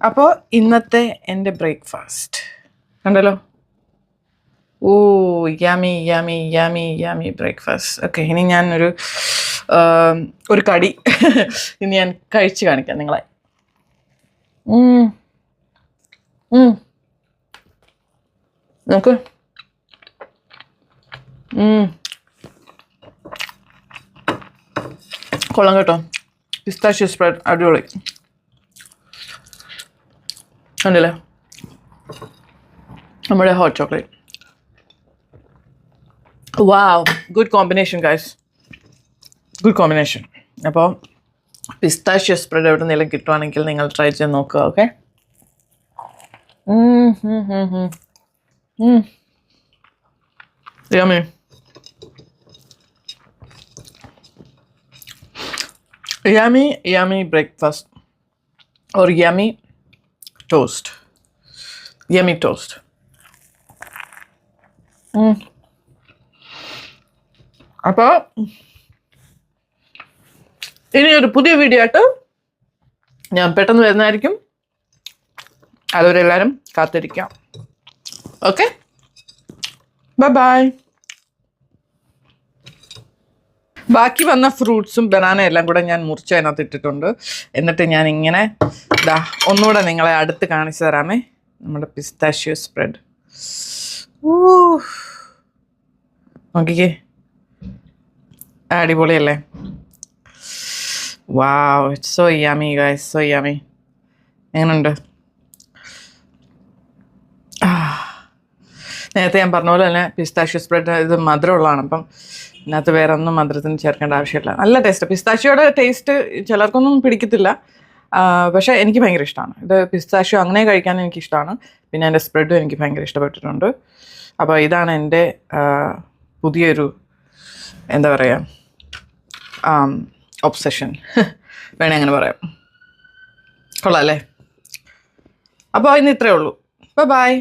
അപ്പോൾ ഇന്നത്തെ എൻ്റെ ബ്രേക്ക്ഫാസ്റ്റ് കണ്ടല്ലോ. ഓ യാമി യാമി യാമി യാമി ബ്രേക്ക്ഫാസ്റ്റ്. ഓക്കെ, ഇനി ഞാൻ ഒരു കടി ഇനി ഞാൻ കഴിച്ച് കാണിക്കാം നിങ്ങളെ. നോക്ക്, കൊള്ളാം കേട്ടോ. പിസ്താഷ്യോ സ്പ്രെഡ് അടിപൊളി ഉണ്ടല്ലേ, നമ്മുടെ hot chocolate. Wow, good combination guys, good combination. അപ്പോൾ പിസ്താഷ്യോ സ്പ്രെഡ് എവിടെ നിന്നെങ്കിലും കിട്ടുവാണെങ്കിൽ നിങ്ങൾ ട്രൈ ചെയ്ത് നോക്കുക. Okay, yummy. Yummy, yummy breakfast or yummy toast. Yummy toast. അപ്പോൾ ഇനി ഒരു പുതിയ വീഡിയോ ആയിട്ട് ഞാൻ പെട്ടെന്ന് വരുന്നതായിരിക്കും. അതുവരെ എല്ലാവരും കാത്തിരിക്കാം. Okay, bye bye. ബാക്കി വന്ന ഫ്രൂട്ട്സും ബനാന എല്ലാം കൂടെ ഞാൻ മുറിച്ച് അതിനകത്ത് ഇട്ടിട്ടുണ്ട്. എന്നിട്ട് ഞാൻ ഇങ്ങനെ ഒന്നുകൂടെ നിങ്ങളെ അടുത്ത് കാണിച്ചു തരാമേ. നമ്മുടെ പിസ്താഷ്യോ സ്പ്രെഡ് നോക്കിക്കേ, അടിപൊളിയല്ലേ? Wow, it's so yummy guys, so yummy. എങ്ങനെയുണ്ട്? നേരത്തെ ഞാൻ പറഞ്ഞ പോലെ തന്നെ പിസ്താഷ്യോ സ്പ്രെഡ് ഇത് മധുരമുള്ളതാണ്. അപ്പം ഇതിനകത്ത് വേറെ ഒന്നും മധുരത്തിന് ചേർക്കേണ്ട ആവശ്യമില്ല. നല്ല ടേസ്റ്റ്. പിസ്താഷ്യോയുടെ ടേസ്റ്റ് ചിലർക്കൊന്നും പിടിക്കത്തില്ല, പക്ഷേ എനിക്ക് ഭയങ്കര ഇഷ്ടമാണ്. ഇത് പിസ്താഷ്യോ അങ്ങനെ കഴിക്കാൻ എനിക്കിഷ്ടമാണ്. പിന്നെ എൻ്റെ സ്പ്രെഡും എനിക്ക് ഭയങ്കര ഇഷ്ടപ്പെട്ടിട്ടുണ്ട്. അപ്പോൾ ഇതാണ് എൻ്റെ പുതിയൊരു എന്താ പറയുക ഒബ്സഷൻ വേണേ അങ്ങനെ പറയാം. കൊള്ളാം അല്ലേ? അപ്പോൾ ഇന്ന് ഇത്രയേ ഉള്ളൂ. Bye bye.